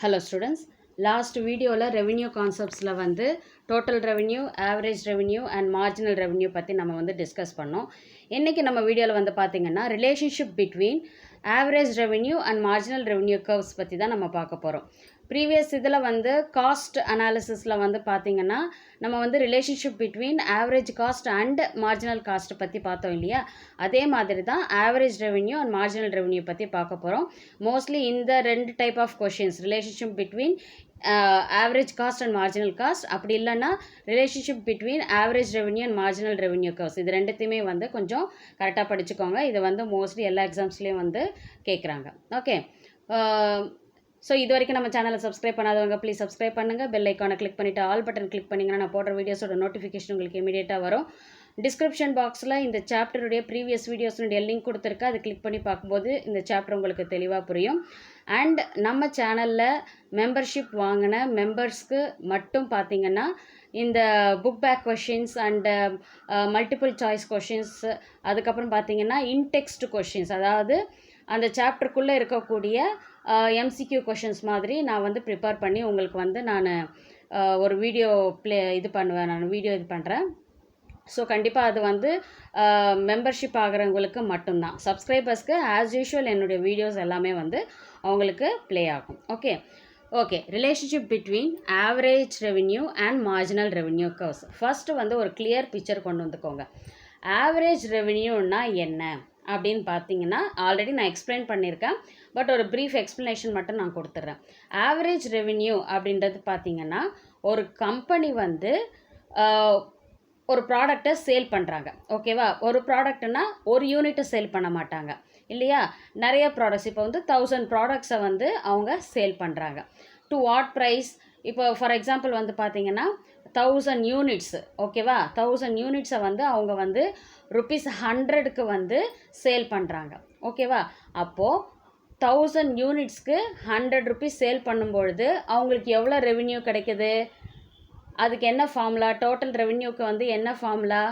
Hello students, last video la revenue concepts la வந்து total revenue, average revenue and marginal revenue பத்தி நம்ம வந்து discuss பண்ணோம். இன்னைக்கு நம்ம வீடியோல வந்து பாத்தீங்கன்னா relationship between average revenue and marginal revenue curves பத்தி தான் நம்ம பார்க்க போறோம். ப்ரீவியஸ் இதில் வந்து காஸ்ட் அனாலிசிஸில் வந்து பார்த்திங்கன்னா நம்ம வந்து relationship between average cost and marginal cost பற்றி பார்த்தோம் இல்லையா, அதே மாதிரி தான் average revenue and marginal revenue பற்றி பார்க்க போகிறோம். மோஸ்ட்லி இந்த ரெண்டு type of questions, relationship between average cost and marginal cost, அப்படி இல்லைன்னா relationship between average revenue and marginal revenue curves, இது ரெண்டுத்தையுமே வந்து கொஞ்சம் கரெக்டாக படிச்சுக்கோங்க. இது வந்து மோஸ்ட்லி எல்லா எக்ஸாம்ஸ்லேயும் வந்து கேட்குறாங்க. ஓகே, ஸோ இது வரைக்கும் நம்ம சேனலை சப்ஸ்கிரைப் பண்ணாதவங்க ப்ளீஸ் சப்ஸ்கிரைப் பண்ணுங்கள். பெல் ஐக்கானை கிளிக் பண்ணிவிட்டு ஆல் பட்டன் கிளிக் பண்ணிங்கன்னா நான் போடுற வீடியோஸோட நோட்டிஃபிகேஷன் உங்களுக்கு இமீடியட்டாக வரும். டிஸ்கிரிப்ஷன் பாக்ஸில் இந்த சாப்டருடைய ப்ரீவியஸ் வீடியோஸுடைய லிங்க் கொடுத்துருக்கா, அதை கிளிக் பண்ணி பார்க்கும்போது இந்த சாப்டர் உங்களுக்கு தெளிவாக புரியும். அண்ட் நம்ம சேனலில் மெம்பர்ஷிப் வாங்கின மெம்பர்ஸ்க்கு மட்டும் பார்த்திங்கன்னா இந்த book back questions and multiple choice questions, அதுக்கப்புறம் பார்த்திங்கன்னா இன்டெக்ஸ்ட் கொஷின்ஸ், அதாவது அந்த சாப்டருக்குள்ளே இருக்கக்கூடிய எம்சிக்யூ கொஷின்ஸ் மாதிரி நான் வந்து ப்ரிப்பேர் பண்ணி உங்களுக்கு வந்து நான் ஒரு வீடியோ நான் வீடியோ இது பண்ணுறேன். ஸோ கண்டிப்பாக அது வந்து மெம்பர்ஷிப் ஆகிறவங்களுக்கு மட்டும்தான். சப்ஸ்கிரைபர்ஸ்க்கு ஆஸ் யூஷுவல் என்னுடைய வீடியோஸ் எல்லாமே வந்து அவங்களுக்கு ப்ளே ஆகும். Okay, relationship between average revenue and marginal revenue curves. First வந்து ஒரு கிளியர் பிக்சர் கொண்டு வந்துக்கோங்க. ஆவரேஜ் ரெவென்யூன்னா என்ன அப்படின்னு பார்த்தீங்கன்னா ஆல்ரெடி நான் எக்ஸ்பிளைன் பண்ணியிருக்கேன், பட் ஒரு ப்ரீஃப் எக்ஸ்ப்ளனேஷன் மட்டும் நான் கொடுத்துட்றேன். ஆவரேஜ் ரெவென்யூ அப்படின்றது பார்த்தீங்கன்னா ஒரு கம்பெனி வந்து ஒரு ப்ராடக்டை சேல் பண்ணுறாங்க. ஓகேவா, ஒரு ப்ராடக்ட்னா ஒரு யூனிட்டை சேல் பண்ண மாட்டாங்க இல்லையா, நிறைய ப்ராடக்ட்ஸ். இப்போ வந்து 1000 ப்ராடக்ட்ஸை வந்து அவங்க சேல் பண்ணுறாங்க. To what price? இப்போ ஃபார் எக்ஸாம்பிள் வந்து பார்த்தீங்கன்னா 1000 யூனிட்ஸு, ஓகேவா, 1000 யூனிட்ஸை வந்து அவங்க வந்து ₹100க்கு வந்து சேல் பண்ணுறாங்க. ஓகேவா, அப்போது 1000 யூனிட்ஸ்க்கு ₹100 சேல் பண்ணும்பொழுது அவங்களுக்கு எவ்வளோ ரெவென்யூ கிடைக்குது? அதுக்கு என்ன ஃபார்முலா? டோட்டல் ரெவென்யூக்கு வந்து என்ன ஃபார்முலா?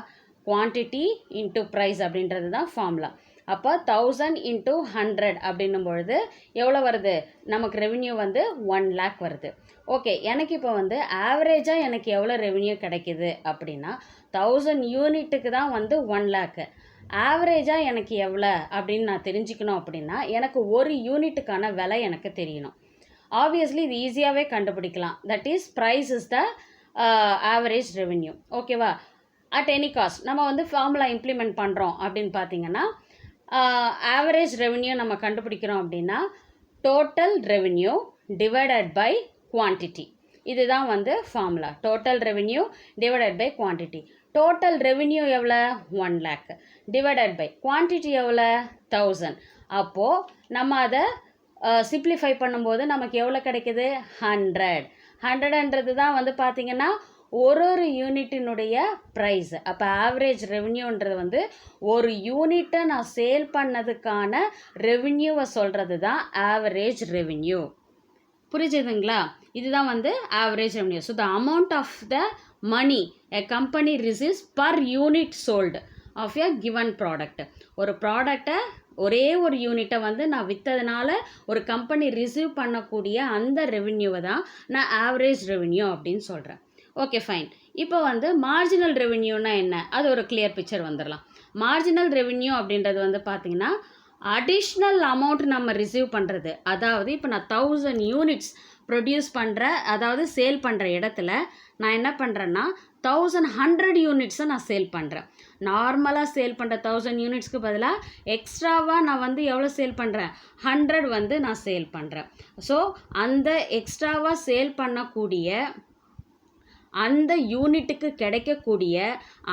குவான்டிட்டி இன்ட்டு ப்ரைஸ் அப்படின்றது தான் ஃபார்முலா. அப்போ 1000 இன்ட்டு 100 அப்படின்னும் பொழுது எவ்வளோ வருது? நமக்கு ரெவென்யூ வந்து 1 lakh வருது. ஓகே, எனக்கு இப்போ வந்து ஆவரேஜாக எனக்கு எவ்வளோ ரெவென்யூ கிடைக்கிது அப்படின்னா 1000 யூனிட்டுக்கு தான் வந்து 1 lakh. ஆவரேஜாக எனக்கு எவ்வளோ அப்படின்னு நான் தெரிஞ்சுக்கணும் அப்படின்னா எனக்கு ஒரு யூனிட்டுக்கான விலை எனக்கு தெரியணும். ஆப்வியஸ்லி இது ஈஸியாகவே கண்டுபிடிக்கலாம். That is price is the average revenue. ஓகேவா, அட் எனி காஸ்ட் நம்ம வந்து ஃபார்முலா இம்ப்ளிமெண்ட் பண்ணுறோம் அப்படின்னு பார்த்தீங்கன்னா ஆவரேஜ் ரெவென்யூ நம்ம கண்டுபிடிக்கிறோம் அப்படின்னா total revenue divided by quantity, இதுதான் வந்து formula. Total revenue divided by quantity. Total revenue எவ்வளோ? 1 lakh டிவைடட் பை குவான்டிட்டி எவ்வளோ? 1000. அப்போது நம்ம அதை சிம்ப்ளிஃபை பண்ணும்போது நமக்கு எவ்வளோ கிடைக்கிது? 100ன்றது தான் வந்து பார்த்திங்கன்னா ஒரு யூனிட்டினுடைய ப்ரைஸ். அப்போ ஆவரேஜ் ரெவென்யூன்றது வந்து ஒரு யூனிட்டை நான் சேல் பண்ணதுக்கான ரெவென்யூவை சொல்கிறது தான் ஆவரேஜ் ரெவென்யூ. புரிஞ்சுதுங்களா? இதுதான் வந்து average revenue. So the amount of the money a company receives per unit sold of a given product. ஒரு ப்ராடக்டை ஒரே ஒரு யூனிட்டை வந்து நான் விற்றதுனால ஒரு கம்பெனி ரிசீவ் பண்ணக்கூடிய அந்த ரெவென்யூவை தான் நான் ஆவரேஜ் ரெவென்யூ அப்படின்னு சொல்கிறேன். Okay fine. இப்போ வந்து மார்ஜினல் ரெவென்யூனா என்ன? அது ஒரு கிளியர் பிக்சர் வந்துடலாம். மார்ஜினல் ரெவென்யூ அப்படின்றது வந்து பார்த்திங்கன்னா அடிஷ்னல் அமௌண்ட் நம்ம ரிசீவ் பண்ணுறது. அதாவது இப்போ நான் 1000 யூனிட்ஸ் ப்ரொடியூஸ் பண்ணுற, அதாவது சேல் பண்ணுற இடத்துல நான் என்ன பண்ணுறேன்னா 1100 யூனிட்ஸை நான் சேல் பண்ணுறேன். நார்மலாக சேல் பண்ணுற 1000 யூனிட்ஸ்க்கு பதிலாக எக்ஸ்ட்ராவாக நான் வந்து எவ்வளோ சேல் பண்ணுறேன்? 100 வந்து நான் சேல் பண்ணுறேன். ஸோ அந்த எக்ஸ்ட்ராவாக சேல் பண்ணக்கூடிய அந்த யூனிட்டுக்கு கிடைக்கக்கூடிய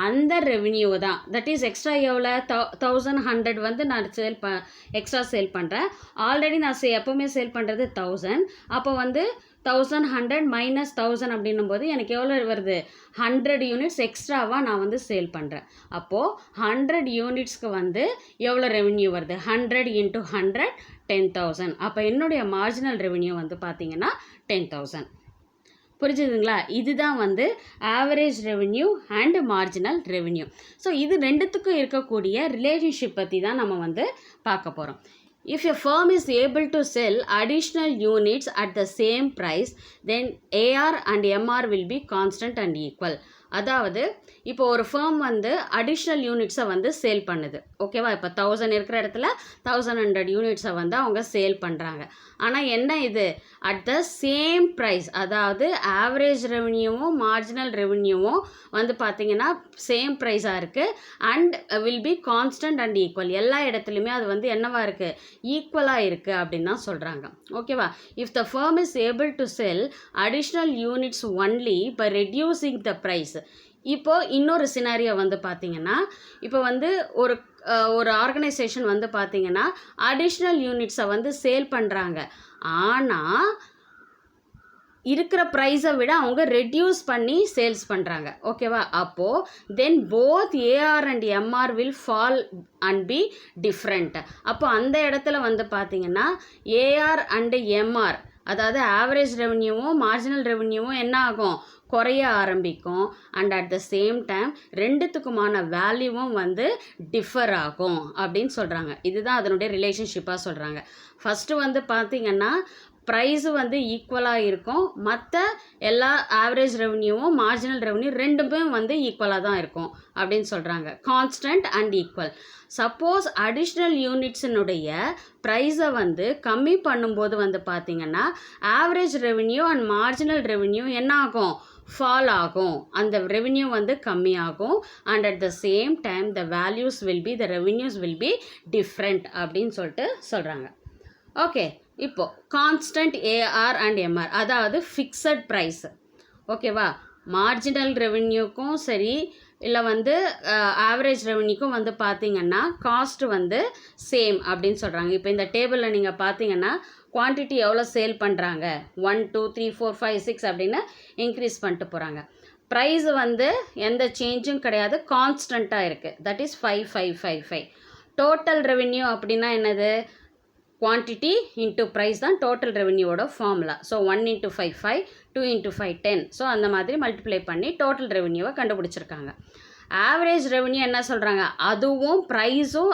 அந்த ரெவென்யூ தான், தட் இஸ் எக்ஸ்ட்ரா எவ்வளோ? 1100 வந்து நான் எக்ஸ்ட்ரா சேல் பண்ணுறேன். ஆல்ரெடி நான் எப்போவுமே சேல் பண்ணுறது 1000. அப்போ வந்து 1100 மைனஸ் 1000 அப்படின்னும் போது எனக்கு எவ்வளோ வருது? 100 யூனிட்ஸ் எக்ஸ்ட்ராவாக நான் வந்து சேல் பண்ணுறேன். அப்போது 100 யூனிட்ஸ்க்கு வந்து எவ்வளோ ரெவென்யூ வருது? 100 இன்ட்டு 100 10,000. அப்போ என்னுடைய மார்ஜினல் ரெவென்யூ வந்து பார்த்திங்கன்னா 10,000. புரிஞ்சுதுங்களா? இதுதான் வந்து average revenue and marginal revenue. So இது ரெண்டுத்துக்கும் இருக்கக்கூடிய ரிலேஷன்ஷிப் பற்றி தான் நம்ம வந்து பார்க்க போகிறோம். If a firm is able to sell additional units at the same price, then AR and MR will be constant and equal. அதாவது இப்போ ஒரு firm வந்து அடிஷ்னல் யூனிட்ஸை வந்து சேல் பண்ணுது. ஓகேவா? இப்போ 1000 இருக்கிற இடத்துல 1100 யூனிட்ஸை வந்து அவங்க சேல் பண்ணுறாங்க. ஆனால் என்ன இது? அட் த சேம் ப்ரைஸ், அதாவது ஆவரேஜ் ரெவன்யூவும் மார்ஜினல் ரெவன்யூவும் வந்து பார்த்திங்கன்னா சேம் ப்ரைஸாக இருக்குது and will be constant and equal. எல்லா இடத்துலையுமே அது வந்து என்னவா இருக்குது? ஈக்குவலாக இருக்குது அப்படின்னு தான் சொல்கிறாங்க. ஓகேவா? If the firm is able to sell additional units only by reducing the price. இப்போது இன்னொரு சினாரியோ வந்து பார்த்திங்கன்னா, இப்போ வந்து ஒரு ஆர்கனைசேஷன் வந்து பார்த்திங்கன்னா அடிஷ்னல் யூனிட்ஸை வந்து சேல் பண்ணுறாங்க. ஆனால் இருக்கிற ப்ரைஸை விட அவங்க ரெடியூஸ் பண்ணி சேல்ஸ் பண்ணுறாங்க. ஓகேவா? அப்போது then both AR and MR will fall and be different. அப்போ அந்த இடத்துல வந்து பார்த்திங்கன்னா ஏஆர் அண்டு எம்ஆர், அதாவது ஆவரேஜ் ரெவன்யூவும் மார்ஜினல் ரெவன்யூவும் என்ன ஆகும்? குறைய ஆரம்பிக்கும். And at the same time ரெண்டுத்துக்குமான வேல்யூவும் வந்து டிஃபர் ஆகும் அப்படின்னு சொல்கிறாங்க. இதுதான் அதனுடைய ரிலேஷன்ஷிப்பாக சொல்கிறாங்க. ஃபஸ்ட்டு வந்து பார்த்திங்கன்னா ப்ரைஸு வந்து ஈக்குவலாக இருக்கும். மற்ற எல்லா ஆவரேஜ் ரெவன்யூவும் மார்ஜினல் ரெவன்யூ ரெண்டுமே வந்து ஈக்குவலாக தான் இருக்கும் அப்படின்னு சொல்கிறாங்க. Constant and equal. Suppose additional யூனிட்ஸினுடைய ப்ரைஸை வந்து கம்மி பண்ணும்போது வந்து பார்த்திங்கன்னா average revenue and marginal revenue என்ன ஆகும்? ஃபால் ஆகும். அந்த ரெவன்யூ வந்து கம்மியாகும். And at the same time the values will be, the revenues will be different அப்படின்னு சொல்லிட்டு சொல்கிறாங்க. ஓகே, இப்போது கான்ஸ்டன்ட் ஏஆர் அண்ட் எம்ஆர், அதாவது ஃபிக்ஸட் ப்ரைஸ். ஓகேவா? மார்ஜினல் ரெவன்யூக்கும் சரி இல்லை வந்து ஆவரேஜ் ரெவன்யூக்கும் வந்து பார்த்திங்கன்னா காஸ்ட் வந்து சேம் அப்படின்னு சொல்கிறாங்க. இப்போ இந்த டேபிளில் நீங்கள் பார்த்தீங்கன்னா குவான்டிட்டி எவ்வளோ சேல் பண்ணுறாங்க, 1 2 3 4 5 6 அப்படின்னு இன்க்ரீஸ் பண்ணிட்டு போகிறாங்க. ப்ரைஸ் வந்து எந்த சேஞ்சும் கிடையாது, கான்ஸ்டண்ட்டாக இருக்குது. That is 5 5 5 5. டோட்டல் ரெவன்யூ அப்படின்னா என்னது? குவான்டிட்டி இன்ட்டு ப்ரைஸ் தான் டோட்டல் ரெவன்யூவோட ஃபார்முலா. ஸோ 1 × 5 5, 2 × 5 10. ஸோ அந்த மாதிரி மல்டிப்ளை பண்ணி டோட்டல் ரெவன்யூவை கண்டுபிடிச்சிருக்காங்க. ஆவரேஜ் ரெவன்யூ என்ன சொல்கிறாங்க? அதுவும் ப்ரைஸும்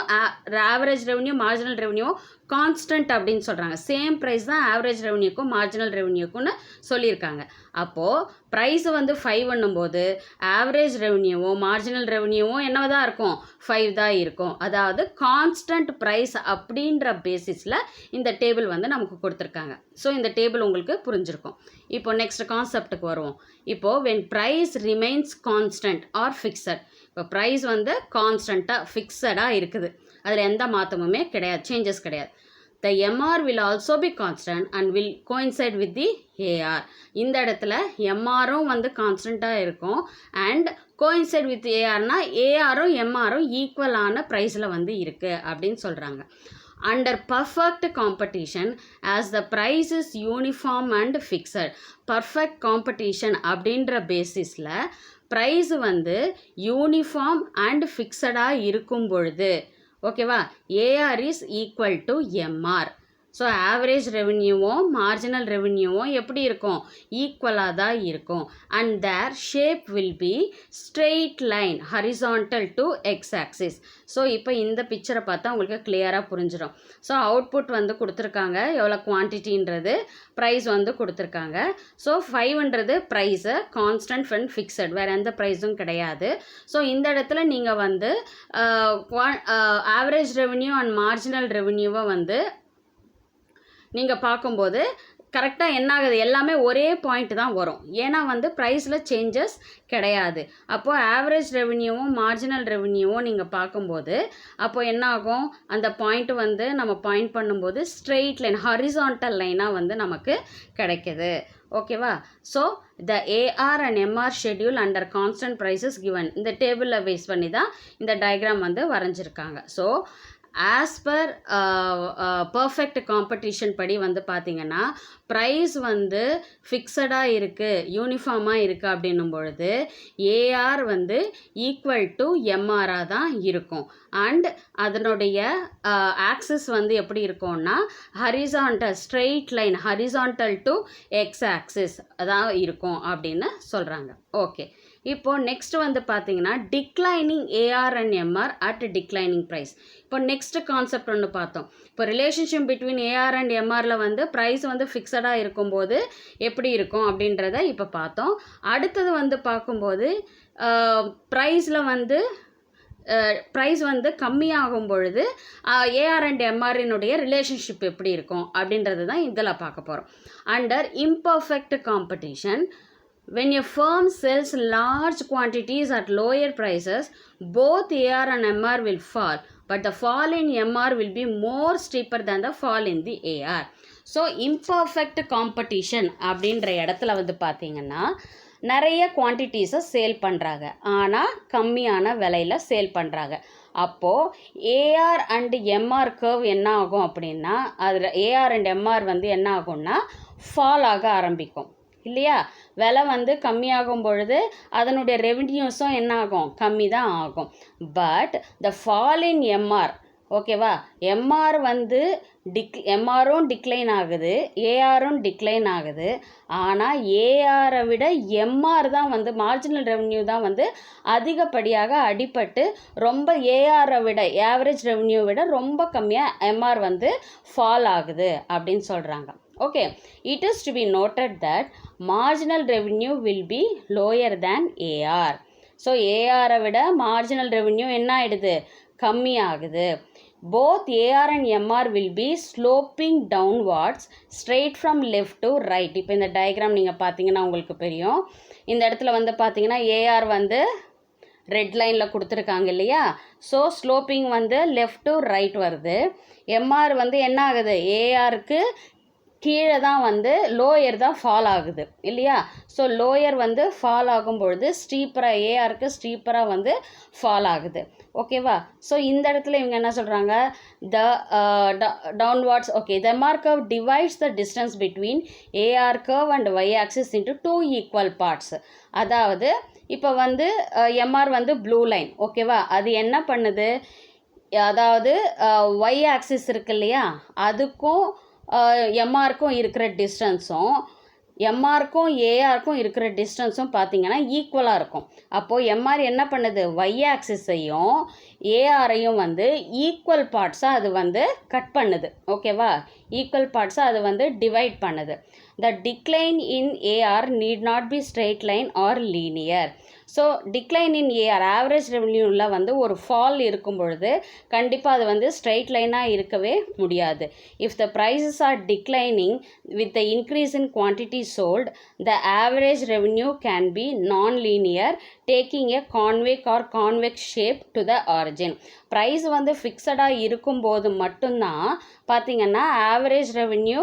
ஆவரேஜ் ரெவன்யூ மார்ஜினல் ரெவன்யூவும் கான்ஸ்டன்ட் அப்படின்னு சொல்கிறாங்க. சேம் ப்ரைஸ் தான் ஆவரேஜ் ரெவன்யூக்கும் மார்ஜினல் ரெவன்யூக்கும்னு சொல்லியிருக்காங்க. அப்போது ப்ரைஸு வந்து 5 போது ஆவரேஜ் ரெவன்யூவும் மார்ஜினல் ரெவன்யூவும் என்னவா தான் இருக்கும்? 5 தான் இருக்கும். அதாவது கான்ஸ்டன்ட் ப்ரைஸ் அப்படின்ற பேசிஸில் இந்த டேபிள் வந்து நமக்கு கொடுத்துருக்காங்க. ஸோ இந்த டேபிள் உங்களுக்கு புரிஞ்சிருக்கும். இப்போ நெக்ஸ்ட் கான்செப்டுக்கு வருவோம். இப்போது when price remains constant or fixed, இப்போ ப்ரைஸ் வந்து கான்ஸ்டண்ட்டாக ஃபிக்ஸடாக இருக்குது, அதில் எந்த மாற்றமுமே கிடையாது, சேஞ்சஸ் கிடையாது. the MR will also be constant and will coincide with the AR. இந்த இடத்துல MRும் வந்து கான்ஸ்டண்ட்டாக இருக்கும் அண்ட் coincide with ARனா ARும் MRும் ஈக்குவலான ப்ரைஸில் வந்து இருக்குது அப்படின்னு சொல்கிறாங்க. Under perfect competition, as the price is uniform and fixed. Perfect competition அப்படின்ற பேசிஸில் ப்ரைஸ் வந்து யூனிஃபார்ம் அண்ட் ஃபிக்ஸடாக இருக்கும் பொழுது, ஓகேவா, AR is equal to MR. So average ரெவன்யூவும் மார்ஜினல் ரெவன்யூவும் எப்படி இருக்கும்? ஈக்குவலாக தான் இருக்கும். And their shape will be straight line horizontal to X axis. So இப்போ இந்த பிக்சரை பார்த்தா உங்களுக்கு கிளியராக புரிஞ்சிடும். ஸோ அவுட்புட் வந்து கொடுத்துருக்காங்க, எவ்வளோ குவான்டிட்டின்றது, ப்ரைஸ் வந்து கொடுத்துருக்காங்க. ஸோ 5ன்றது ப்ரைஸு கான்ஸ்டன்ட் அண்ட் ஃபிக்ஸட், வேறு எந்த ப்ரைஸும் கிடையாது. ஸோ இந்த இடத்துல நீங்கள் வந்து ஆவரேஜ் ரெவன்யூ அண்ட் மார்ஜினல் ரெவன்யூவை வந்து நீங்கள் பார்க்கும்போது கரெக்டாக என்ன ஆகுது? எல்லாமே ஒரே பாயிண்ட் தான் வரும். ஏன்னா வந்து ப்ரைஸில் சேஞ்சஸ் கிடையாது. அப்போது ஆவரேஜ் ரெவன்யூவும் மார்ஜினல் ரெவன்யூவும் நீங்கள் பார்க்கும்போது அப்போது என்ன ஆகும்? அந்த பாயிண்ட்டு வந்து நம்ம பாயிண்ட் பண்ணும்போது ஸ்ட்ரெயிட் லைன் ஹரிசான்டல் லைனாக வந்து நமக்கு கிடைக்கிது. ஓகேவா? So the AR and MR schedule under constant prices given. இந்த டேபிளில் பேஸ் பண்ணி தான் இந்த டயக்ராம் வந்து வரைஞ்சிருக்காங்க. So as per perfect competition படி வந்து பார்த்திங்கன்னா ப்ரைஸ் வந்து ஃபிக்ஸடாக இருக்குது, யூனிஃபார்மாக இருக்குது அப்படின்னும் பொழுது ஏஆர் வந்து ஈக்குவல் டு எம்ஆராக தான் இருக்கும். அண்ட் அதனுடைய ஆக்சிஸ் வந்து எப்படி இருக்கும்னா horizontal straight line horizontal to X axis அதான் இருக்கும் அப்படின்னு சொல்கிறாங்க. ஓகே, இப்போது நெக்ஸ்ட் வந்து பார்த்தீங்கன்னா declining AR and MR at declining price. இப்போ நெக்ஸ்ட் கான்செப்ட் ஒன்று பார்த்தோம். இப்போ ரிலேஷன்ஷிப் பிட்வீன் ஏஆர் அண்ட் எம்ஆரில் வந்து ப்ரைஸ் வந்து ஃபிக்ஸடாக இருக்கும்போது எப்படி இருக்கும் அப்படின்றத இப்போ பார்த்தோம். அடுத்தது வந்து பார்க்கும்போது ப்ரைஸ் வந்து கம்மியாகும் பொழுது ஏஆர் அண்ட் எம்ஆரினுடைய ரிலேஷன்ஷிப் எப்படி இருக்கும் அப்படின்றது தான் இதில் பார்க்க போகிறோம். Under imperfect competition, when a firm sells large quantities at lower prices, both AR and MR will fall, but the fall in MR will be more steeper than the fall in the AR. So imperfect competition அப்படின்ற இடத்துல வந்து பார்த்திங்கன்னா நிறைய குவான்டிட்டிஸை sale பண்ணுறாங்க, ஆனால் கம்மியான விலையில் sale பண்ணுறாங்க. அப்போது ஏஆர் அண்டு எம்ஆர் கர்வ் என்ன ஆகும் அப்படின்னா, அதில் ஏஆர் அண்ட் எம்ஆர் வந்து என்ன ஆகும்னா ஃபால் ஆக ஆரம்பிக்கும் இல்லையா? விலை வந்து கம்மியாகும் பொழுது அதனுடைய ரெவென்யூஸும் என்ன ஆகும், கம்மி தான் ஆகும். But the fall in MR, ஓகேவா, எம்ஆர் வந்து எம்ஆரும் டிக்ளைன் ஆகுது, ஏஆரும் டிக்ளைன் ஆகுது. ஆனால் ஏஆரை விட எம்ஆர் தான் வந்து மார்ஜினல் ரெவென்யூ தான் வந்து அதிகப்படியாக அடிபட்டு ரொம்ப ஏஆரை விட ஆவரேஜ் ரெவென்யூ விட ரொம்ப கம்மியாக எம்ஆர் வந்து ஃபால் ஆகுது அப்படின்னு சொல்கிறாங்க. Okay, it is to be noted that marginal revenue will be lower than AR. So ஏஆரை விட மார்ஜினல் ரெவென்யூ என்ன ஆகிடுது, கம்மி ஆகுது. Both AR and MR will be sloping downwards straight from left to right. இப்போ இந்த டயக்ராம் நீங்கள் பார்த்தீங்கன்னா உங்களுக்கு தெரியும். இந்த இடத்துல வந்து பார்த்தீங்கன்னா ஏஆர் வந்து ரெட் லைனில் கொடுத்துருக்காங்க இல்லையா? ஸோ ஸ்லோப்பிங் வந்து லெஃப்ட் டு ரைட் வருது. எம்ஆர் வந்து என்ன ஆகுது, ஏஆருக்கு கீழே தான் வந்து லோயர் தான் ஃபால் ஆகுது இல்லையா? ஸோ லோயர் வந்து ஃபால் ஆகும்பொழுது ஸ்டீப்பராக ஏஆருக்கு ஸ்டீப்பராக வந்து ஃபால் ஆகுது. ஓகேவா? ஸோ இந்த இடத்துல இவங்க என்ன சொல்கிறாங்க, the downwards, okay, the MR curve divides the distance between AR curve and Y axis into 2 equal parts. அதாவது இப்போ வந்து எம்ஆர் வந்து ப்ளூ லைன், ஓகேவா, அது என்ன பண்ணுது, அதாவது ஒய் ஆக்சிஸ் இருக்கு இல்லையா, அதுக்கும் எம்ஆருக்கும் இருக்கிற டிஸ்டன்ஸும் எம்ஆருக்கும் ஏஆருக்கும் இருக்கிற டிஸ்டன்ஸும் பார்த்திங்கன்னா ஈக்குவலாக இருக்கும். அப்போது எம்ஆர் என்ன பண்ணுது, ஒய் ஆக்சிஸையும் ஏஆரையும் வந்து ஈக்குவல் பார்ட்ஸாக அது வந்து கட் பண்ணுது. ஓகேவா? ஈக்குவல் பார்ட்ஸாக அது வந்து டிவைட் பண்ணுது. The decline in AR need not be straight line or linear. So decline in AR average ரெவென்யூவில் வந்து ஒரு ஃபால் இருக்கும் பொழுது கண்டிப்பாக அது வந்து ஸ்ட்ரெயிட் லைனாக இருக்கவே முடியாது. If the prices are declining with the increase in quantity sold, the average revenue can be non linear taking a convex or convex shape to the origin. Price வந்து ஃபிக்ஸடாக இருக்கும்போது மட்டும்தான் பார்த்திங்கன்னா average revenue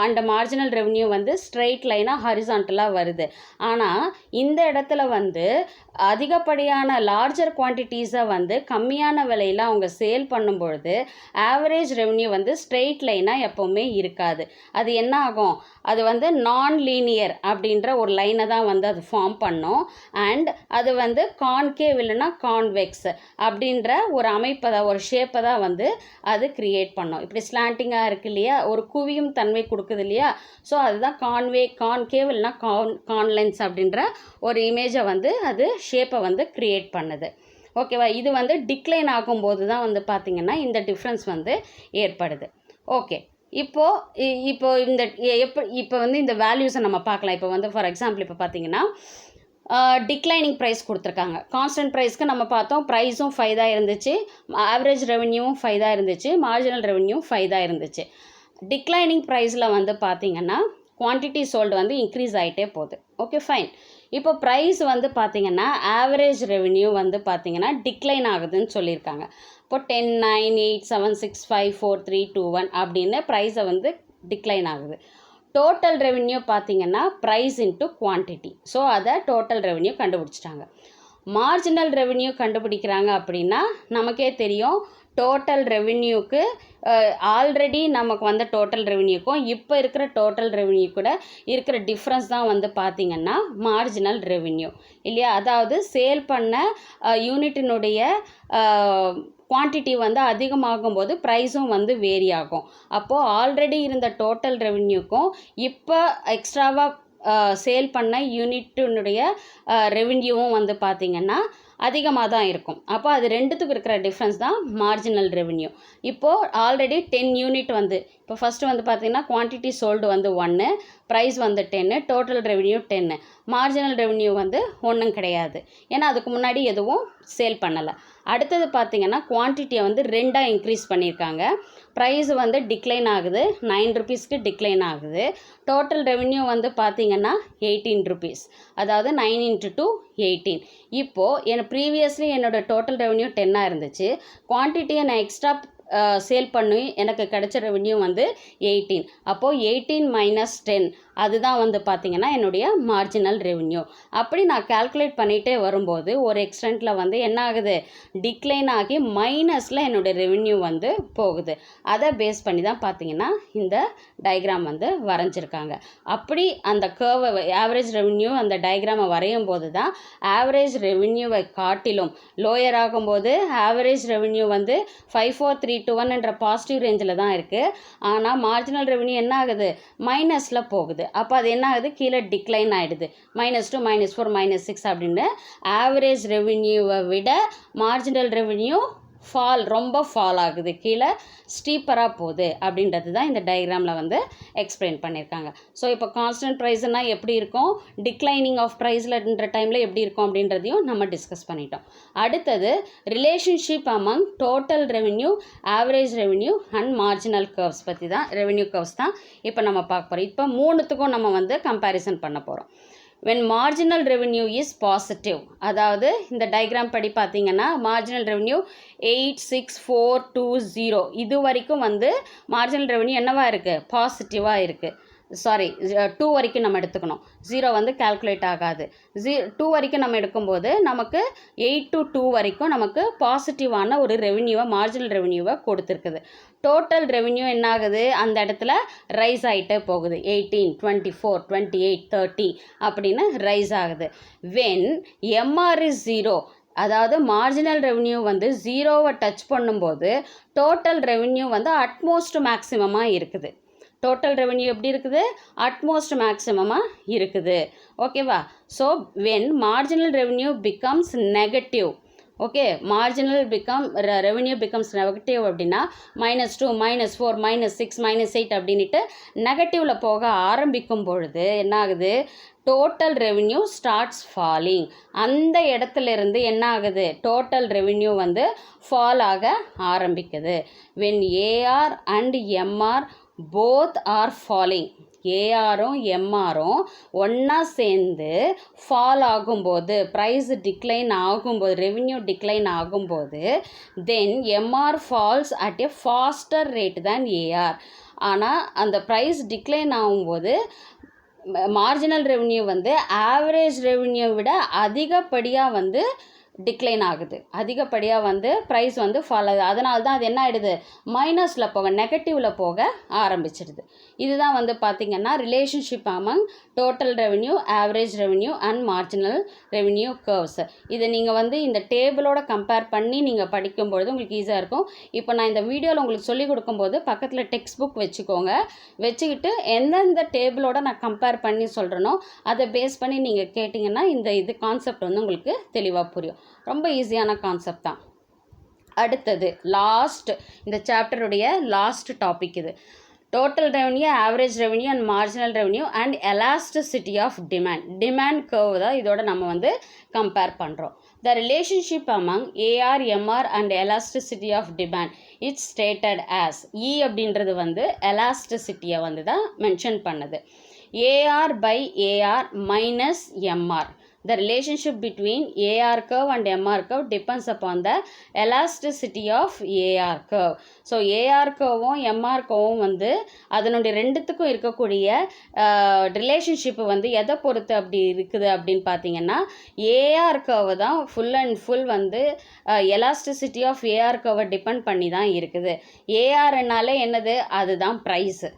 and marginal revenue வந்து straight லைனாக ஹரிசான்டலாக வருது. ஆனால் இந்த இடத்துல வந்து அதிகப்படியான லார்ஜர் குவான்டிட்டிஸை வந்து கம்மியான விலையில் அவங்க சேல் பண்ணும்பொழுது ஆவரேஜ் ரெவென்யூ வந்து ஸ்ட்ரெயிட் லைனாக எப்போவுமே இருக்காது. அது என்ன ஆகும், அது வந்து நான் லீனியர் அப்படின்ற ஒரு லைனை தான் வந்து அது ஃபார்ம் பண்ணும். அண்ட் அது வந்து கான்கேவ் இல்லைன்னா கான்வெக்ஸ் அப்படின்ற ஒரு அமைப்பை தான், ஒரு ஷேப்பை தான் வந்து அது க்ரியேட் பண்ணும். இப்படி ஸ்லாண்டிங்காக இருக்குது இல்லையா, ஒரு குவியும் தன்மை கொடுக்குது இல்லையா? ஸோ அதுதான் கான்கேவ் இல்லைனா கான்லென்ஸ் அப்படின்ற ஒரு இமேஜை வந்து அது ஷேப்பை வந்து க்ரியேட் பண்ணுது. ஓகேவா? இது வந்து டிக்ளைன் ஆகும்போது தான் வந்து பார்த்திங்கன்னா இந்த டிஃப்ரென்ஸ் வந்து ஏற்படுது. ஓகே, இப்போ இந்த இப்போ வந்து இந்த வேல்யூஸை நம்ம பார்க்கலாம். இப்போ வந்து ஃபார் எக்ஸாம்பிள் இப்போ பார்த்திங்கன்னா டிக்ளைனிங் ப்ரைஸ் கொடுத்துருக்காங்க. கான்ஸ்டன்ட் ப்ரைஸ்க்கு நம்ம பார்த்தோம், ப்ரைஸும் 5 தான் இருந்துச்சு, ஆவரேஜ் ரெவென்யூவும் 5 தான் இருந்துச்சு, மார்ஜினல் ரெவென்யூ 5 தான் இருந்துச்சு. டிக்ளைனிங் ப்ரைஸில் வந்து பார்த்திங்கன்னா குவான்டிட்டி சோல்டு வந்து இன்க்ரீஸ் ஆகிட்டே போகுது. Okay, fine. இப்போ ப்ரைஸ் வந்து பார்த்திங்கன்னா ஆவரேஜ் ரெவென்யூ வந்து பார்த்திங்கன்னா டிக்ளைன் ஆகுதுன்னு சொல்லியிருக்காங்க. இப்போ 10, 9, 8, 7, 6, 5, 4, 3, 2, 1 அப்படின்னு ப்ரைஸை வந்து டிக்ளைன் ஆகுது. டோட்டல் ரெவென்யூ பார்த்திங்கன்னா ப்ரைஸ் இன்ட்டு குவான்டிட்டி. ஸோ அதை டோட்டல் ரெவென்யூ கண்டுபிடிச்சிட்டாங்க. மார்ஜினல் ரெவென்யூ கண்டுபிடிக்கிறாங்க அப்படின்னா நமக்கே தெரியும், டோட்டல் ரெவென்யூக்கு ஆல்ரெடி நமக்கு வந்த டோட்டல் ரெவென்யூக்கும் இப்போ இருக்கிற டோட்டல் ரெவென்யூ கூட இருக்கிற டிஃப்ரென்ஸ் தான் வந்து பார்த்திங்கன்னா மார்ஜினல் ரெவென்யூ இல்லையா? அதாவது சேல் பண்ண யூனிட்டினுடைய குவான்டிட்டி வந்து அதிகமாகும் போது ப்ரைஸும் வந்து வேரி ஆகும். அப்போது ஆல்ரெடி இருந்த டோட்டல் ரெவென்யூக்கும் இப்போ எக்ஸ்ட்ராவாக சேல் பண்ண யூனிட்டினுடைய ரெவென்யூவும் வந்து பார்த்திங்கன்னா அதிகமாக தான் இருக்கும். அப்போ அது ரெண்டுத்துக்கு இருக்கிற டிஃப்ரென்ஸ் தான் மார்ஜினல் ரெவென்யூ. இப்போது ஆல்ரெடி 10 யூனிட் வந்து இப்போ ஃபஸ்ட்டு வந்து பார்த்திங்கன்னா குவான்டிட்டி சோல்டு வந்து 1, ப்ரைஸ் வந்து 10, டோட்டல் ரெவென்யூ 10. மார்ஜினல் ரெவென்யூ வந்து ஒன்றும் கிடையாது, ஏன்னா அதுக்கு முன்னாடி எதுவும் சேல் பண்ணலை. அடுத்தது பார்த்திங்கன்னா குவான்டிட்டியை வந்து 2ஆக இன்க்ரீஸ் பண்ணியிருக்காங்க. ப்ரைஸ் வந்து டிக்ளைன் ஆகுது, 9 ருபீஸ்க்கு டிக்ளைன் ஆகுது. டோட்டல் ரெவென்யூ வந்து பார்த்திங்கன்னா 18 ருபீஸ், அதாவது 9 × 2 18. இப்போது ப்ரீவியஸ்லி என்னோடய டோட்டல் ரெவென்யூ 10ஆக இருந்துச்சு. குவான்டிட்டியை நான் எக்ஸ்ட்ரா சேல் பண்ணி எனக்கு கிடைச்ச ரெவென்யூ வந்து 18. அப்போது 18 - 10 அதுதான் வந்து பார்த்திங்கன்னா என்னுடைய மார்ஜினல் ரெவென்யூ. அப்படி நான் கால்குலேட் பண்ணிகிட்டே வரும்போது ஒரு எக்ஸ்டெண்ட்டில் வந்து என்ன ஆகுது, டிக்ளைன் ஆகி மைனஸில் என்னுடைய ரெவென்யூ வந்து போகுது. அதை பேஸ் பண்ணி தான் பார்த்திங்கன்னா இந்த டயக்ராம் வந்து வரைஞ்சிருக்காங்க. அப்படி அந்த கர்வை ஆவரேஜ் ரெவென்யூ அந்த டயக்ராமை வரையும் போது தான் ஆவரேஜ் ரெவென்யூவை காட்டிலும் லோயர் ஆகும்போது ஆவரேஜ் ரெவென்யூ வந்து 54321 என்ற பாசிட்டிவ் ரேஞ்சில் தான் இருக்குது. ஆனால் மார்ஜினல் ரெவென்யூ என்ன ஆகுது, மைனஸில் போகுது. அப்போ அது என்ன ஆகுது, கீழே டிக்ளைன் ஆகிடுது. -2 -4 -6 அப்படின்னு ஆவரேஜ் ரெவென்யூவை விட மார்ஜினல் ரெவென்யூ ரொம்ப ஃபால் ஆகுது, கீழே ஸ்டீப்பராக போகுது அப்படின்றது தான் இந்த டயக்ராமில் வந்து எக்ஸ்பிளைன் பண்ணியிருக்காங்க. ஸோ இப்போ கான்ஸ்டன்ட் ப்ரைஸ்னால் எப்படி இருக்கும், டிக்ளைனிங் ஆஃப் ப்ரைஸ்லன்ற டைமில் எப்படி இருக்கும் அப்படின்றதையும் நம்ம டிஸ்கஸ் பண்ணிட்டோம். அடுத்தது relationship among total revenue, average revenue and marginal curves பற்றி தான், ரெவென்யூ கர்வ்ஸ் தான் இப்போ நம்ம பார்க்க போகிறோம். இப்போ மூணுத்துக்கும் நம்ம வந்து கம்பேரிசன் பண்ண போகிறோம். when marginal revenue is positive, அதாவது இந்த டயக்ராம் படி பார்த்தீங்கன்னா மார்ஜினல் ரெவென்யூ 86420 இது வரைக்கும் வந்து மார்ஜினல் ரெவென்யூ என்னவா இருக்குது, பாசிட்டிவாக இருக்குது. 2 வரைக்கும் நம்ம எடுத்துக்கணும், 0 வந்து கால்குலேட் ஆகாது. 2 வரைக்கும் நம்ம எடுக்கும்போது நமக்கு 8 to 2 வரைக்கும் நமக்கு பாசிட்டிவான ஒரு ரெவென்யூவை, மார்ஜினல் ரெவென்யூவை கொடுத்துருக்குது. டோட்டல் ரெவென்யூ என்ன ஆகுது, அந்த இடத்துல ரைஸ் ஆகிட்டே போகுது. 18, 24, 28, 30 அப்படின்னு ரைஸ் ஆகுது. வென் எம்ஆர் இஸ் 0, அதாவது மார்ஜினல் ரெவென்யூ வந்து 0வை டச் பண்ணும்போது டோட்டல் ரெவென்யூ வந்து அட்மோஸ்ட் மேக்ஸிமமாக இருக்குது. டோட்டல் ரெவென்யூ எப்படி இருக்குது, அட்மோஸ்ட் மேக்ஸிமமாக இருக்குது. ஓகேவா? So when marginal revenue becomes negative, okay, marginal revenue becomes negative அப்படின்னா -2, -4, -6, -8 அப்படின்ட்டு நெகட்டிவில் போக ஆரம்பிக்கும் பொழுது என்ன ஆகுது, டோட்டல் ரெவென்யூ ஸ்டார்ட்ஸ் ஃபாலிங். அந்த இடத்துலேருந்து என்ன ஆகுது, டோட்டல் ரெவென்யூ வந்து ஃபால் ஆக ஆரம்பிக்குது. When AR and MR both are falling, ஏஆரும் எம்ஆரும் ஒன்றா சேர்ந்து ஃபால் ஆகும்போது, ப்ரைஸ் டிக்ளைன் ஆகும்போது, ரெவென்யூ டிக்ளைன் ஆகும்போது then MR falls at a faster rate than AR. ஆனால் அந்த ப்ரைஸ் டிக்ளைன் ஆகும்போது மார்ஜினல் ரெவென்யூ வந்து ஆவரேஜ் ரெவென்யூ விட அதிகப்படியாக வந்து டிக்ளைன் ஆகுது, அதிகப்படியாக வந்து ப்ரைஸ் வந்து ஃபால் ஆகுது. அதனால தான் அது என்ன ஆகிடுது, மைனஸில் போக, நெகட்டிவில் போக ஆரம்பிச்சிடுது. இதுதான் வந்து பார்த்திங்கன்னா relationship among total revenue, average revenue and marginal revenue curves. இதை நீங்கள் வந்து இந்த டேபிளோட கம்பேர் பண்ணி நீங்கள் படிக்கும்பொழுது உங்களுக்கு ஈஸியாக இருக்கும். இப்போ நான் இந்த வீடியோவில் உங்களுக்கு சொல்லிக் கொடுக்கும்போது பக்கத்தில் டெக்ஸ்ட் புக் வச்சுக்கோங்க, வச்சுக்கிட்டு எந்தெந்த டேபிளோட நான் கம்பேர் பண்ணி சொல்கிறேனோ அதை பேஸ் பண்ணி நீங்கள் கேட்டிங்கன்னா இது கான்செப்ட் வந்து உங்களுக்கு தெளிவாக புரியும். ரொம்ப ஈஸியான கான்செப்ட் தான். அடுத்தது இந்த சாப்டருடைய லாஸ்ட் டாபிக் இது. Total revenue, average revenue and marginal revenue and elasticity of demand curve தான் இதோட நம்ம வந்து கம்பேர் பண்ணுறோம். The relationship among AR, MR and elasticity of demand it's stated as, அப்படின்றது வந்து எலாஸ்டிசிட்டியை வந்து தான் மென்ஷன் பண்ணுது. AR by AR minus MR. The relationship between AR curve and MR curve depends upon the elasticity of AR curve. So AR curveவும் MR curveவும் வந்து அதனுடைய ரெண்டுத்துக்கும் இருக்கக்கூடிய ரிலேஷன்ஷிப்பு வந்து எதை பொறுத்து அப்படி இருக்குது அப்படின்னு பார்த்தீங்கன்னா AR curve தான் ஃபுல் அண்ட் ஃபுல் வந்து elasticity of AR curve depend பண்ணி தான் இருக்குது. ஏஆர்னாலே என்னது, அதுதான் ப்ரைஸு.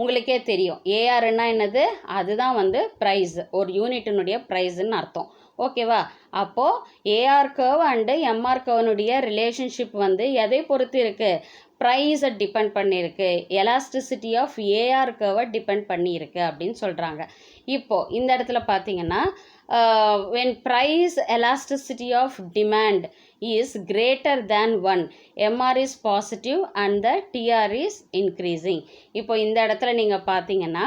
உங்களுக்கே தெரியும் ஏஆர்னா என்னது, அதுதான் வந்து ப்ரைஸ், ஒரு யூனிட்டினுடைய ப்ரைஸுன்னு அர்த்தம். ஓகேவா? அப்போது ஏஆர் கர்வ் அண்டு எம்ஆர் கர்வனுடைய ரிலேஷன்ஷிப் வந்து எதை பொறுத்து இருக்குது, ப்ரைஸை டிபெண்ட் பண்ணியிருக்கு, எலாஸ்டிசிட்டி ஆஃப் ஏஆர் கர்வை டிபெண்ட் பண்ணியிருக்கு அப்படின்னு சொல்கிறாங்க. இப்போது இந்த இடத்துல பார்த்தீங்கன்னா when price elasticity of demand is greater than 1, MR is positive and the TR is increasing. இப்போ இந்த இடத்துல நீங்கள் பார்த்தீங்கன்னா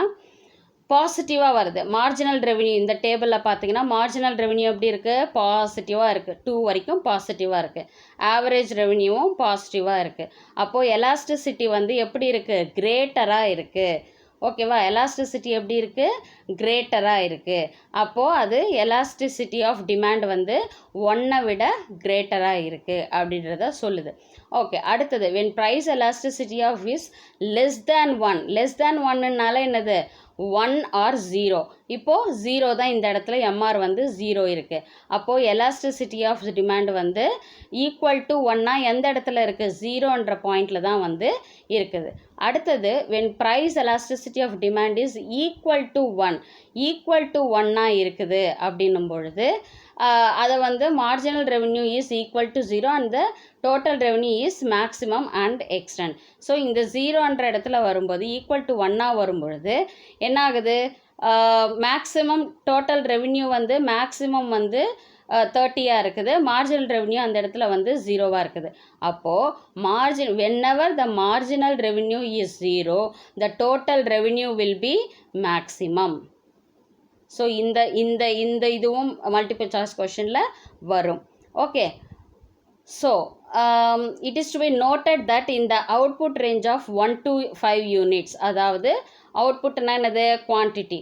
பாசிட்டிவாக வருது. மார்ஜினல் ரெவென்யூ இந்த டேபிளில் பார்த்தீங்கன்னா மார்ஜினல் ரெவென்யூ எப்படி இருக்குது? பாசிட்டிவாக இருக்குது. 2 வரைக்கும் பாசிட்டிவாக இருக்குது. ஆவரேஜ் ரெவென்யூவும் பாசிட்டிவாக இருக்குது. அப்போது எலாஸ்டிசிட்டி வந்து எப்படி இருக்குது? கிரேட்டராக இருக்குது. ஓகேவா? எலாஸ்டிசிட்டி எப்படி இருக்குது? கிரேட்டராக இருக்குது. அப்போது அது எலாஸ்டிசிட்டி ஆஃப் டிமாண்ட் வந்து 1 விட கிரேட்டராக இருக்குது அப்படின்றத சொல்லுது. ஓகே, அடுத்தது when price elasticity of is less than 1. less than 1னால என்னது? 1 or 0. இப்போது 0 தான் இந்த இடத்துல MR வந்து 0 இருக்குது. அப்போது எலாஸ்டிசிட்டி ஆஃப் டிமாண்ட் வந்து ஈக்குவல் டு 1னா எந்த இடத்துல இருக்குது? 0ன்ற பாயிண்டில் தான் வந்து இருக்குது. அடுத்தது when price elasticity of demand is equal to 1. Equal to 1னா இருக்குது அப்படின்னும் பொழுது அதை வந்து marginal revenue is equal to 0 and the total revenue is maximum and extent. So இந்த 0ன்ற இடத்துல வரும்போது ஈக்குவல் டு 1ஆ வரும்பொழுது என்ன ஆகுது? மேக்ஸிமம் டோட்டல் ரெவென்யூ வந்து மேக்ஸிமம் வந்து 30ஆக இருக்குது. மார்ஜினல் ரெவென்யூ அந்த இடத்துல வந்து 0வாக இருக்குது. அப்போது whenever the marginal revenue is 0, the total revenue will be maximum. So இந்த இதுவும் மல்டிபிள் சாய்ஸ் கொஷனில் வரும். Okay, so it is to be noted that in the output range of 1 to 5 units, அதாவது அவுட்புட்னா என்னது? குவான்டிட்டி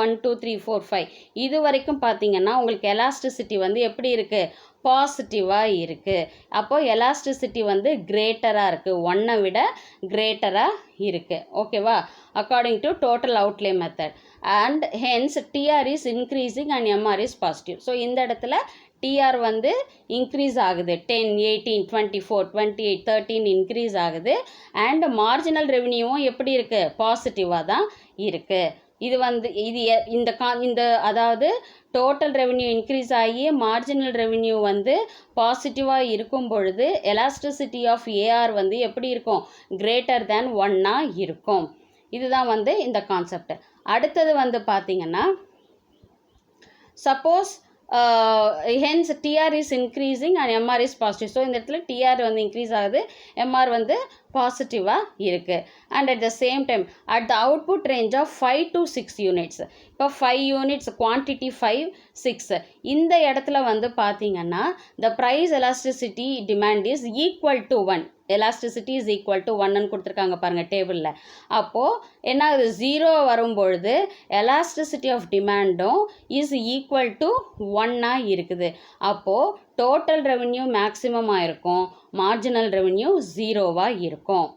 1 2 3 4 5 இது வரைக்கும் பார்த்தீங்கன்னா உங்களுக்கு எலாஸ்டிசிட்டி வந்து எப்படி இருக்குது? பாசிட்டிவாக இருக்குது. அப்போது எலாஸ்டிசிட்டி வந்து கிரேட்டராக இருக்குது, 1 விட கிரேட்டராக இருக்குது. ஓகேவா? According to total outlay method and hence TR is increasing and MR is positive. So இந்த இடத்துல டிஆர் வந்து இன்க்ரீஸ் ஆகுது. 10 18 24 28 13 இன்க்ரீஸ் ஆகுது. அண்ட் மார்ஜினல் ரெவென்யூவும் எப்படி இருக்குது? பாசிட்டிவாக தான் இருக்குது. இது வந்து இந்த அதாவது டோட்டல் ரெவென்யூ இன்க்ரீஸ் ஆகி மார்ஜினல் ரெவென்யூ வந்து பாசிட்டிவாக இருக்கும் பொழுது எலாஸ்டிசிட்டி ஆஃப் ஏஆர் வந்து எப்படி இருக்கும்? கிரேட்டர் தேன் 1ஆ இருக்கும். இதுதான் வந்து இந்த கான்செப்ட். அடுத்தது வந்து பார்த்திங்கன்னா suppose hence TR is increasing and MR is positive. So இந்த இடத்துல TR வந்து இன்க்ரீஸ் ஆகுது, MR வந்து பாசிட்டிவாக இருக்குது. And at the same time at the output range of 5 to 6 units. இப்போ 5 யூனிட்ஸ் குவான்டிட்டி 5 6 இந்த இடத்துல வந்து பார்த்தீங்கன்னா the price elasticity demand is equal to 1. Elasticity is equal to 1ன்னு கொடுத்துருக்காங்க பாருங்கள் டேபிளில். அப்போது என்ன ஆகுது? 0 வரும்பொழுது எலாஸ்டிசிட்டி ஆஃப் டிமாண்டும் இஸ் ஈக்குவல் டு 1ஆ இருக்குது. அப்போது டோட்டல் ரெவென்யூ மேக்ஸிமமாக இருக்கும், மார்ஜினல் ரெவென்யூ 0வாக இருக்கும்.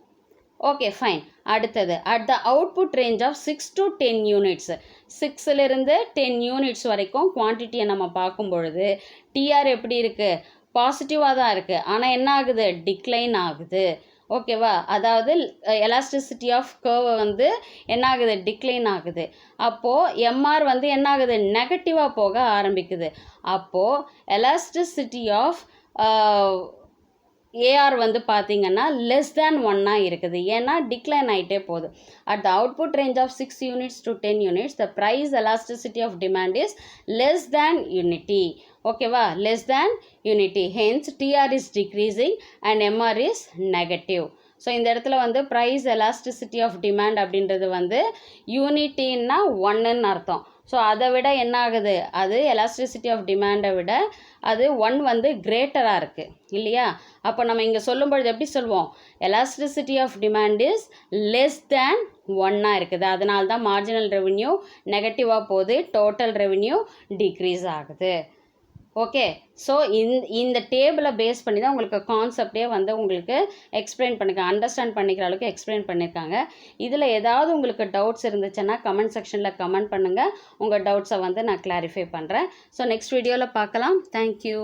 Okay, fine. அடுத்தது at the output range of 6 to 10 units. 6லேருந்து 10 யூனிட்ஸ் வரைக்கும் குவான்டிட்டியை நம்ம பார்க்கும் பொழுது டிஆர் எப்படி இருக்குது? பாசிட்டிவாக தான் இருக்குது. ஆனால் என்ன ஆகுது? டிக்ளைன் ஆகுது. ஓகேவா? அதாவது எலாஸ்டிசிட்டி ஆஃப் கர்வை வந்து என்ன ஆகுது? டிக்ளைன் ஆகுது. அப்போது எம்ஆர் வந்து என்ன ஆகுது? நெகட்டிவாக போக ஆரம்பிக்குது. அப்போது எலாஸ்டிசிட்டி ஆஃப் ஏஆர் வந்து பார்த்திங்கன்னா லெஸ் தேன் 1ஆ இருக்குது. ஏன்னா டிக்ளைன் ஆகிட்டே போகுது. At the output range of 6 units to 10 units the price elasticity of demand is less than unity. ஓகேவா? Less than unity. Hence TR is decreasing and MR is negative. So இந்த இடத்துல வந்து price elasticity of demand அப்படின்றது வந்து யூனிட்டின்னா 1ன்னு அர்த்தம். So அதை விட என்ன ஆகுது? அது எலாஸ்டிசிட்டி ஆஃப் டிமாண்டை விட அது 1 வந்து கிரேட்டராக இருக்குது இல்லையா? அப்போ நம்ம இங்கே சொல்லும்பொழுது எப்படி சொல்லுவோம்? Elasticity of demand is less than 1ஆக இருக்குது. அதனால தான் மார்ஜினல் ரெவென்யூ நெகட்டிவாக போகுது, டோட்டல் ரெவென்யூ டிக்ரீஸ் ஆகுது. ஓகே, ஸோ இந்த டேபிளை பேஸ் பண்ணி தான் உங்களுக்கு கான்செப்டே வந்து உங்களுக்கு எக்ஸ்பிளைன் பண்ணியிருக்காங்க, அண்டர்ஸ்டாண்ட் பண்ணிக்கிற அளவுக்கு எக்ஸ்பிளைன் பண்ணியிருக்காங்க. இதில் ஏதாவது உங்களுக்கு டவுட்ஸ் இருந்துச்சுன்னா கமெண்ட் செக்ஷனில் கமெண்ட் பண்ணுங்கள். உங்கள் டவுட்ஸை வந்து நான் கிளாரிஃபை பண்ணுறேன். ஸோ நெக்ஸ்ட் வீடியோவில் பார்க்கலாம். தேங்க்யூ.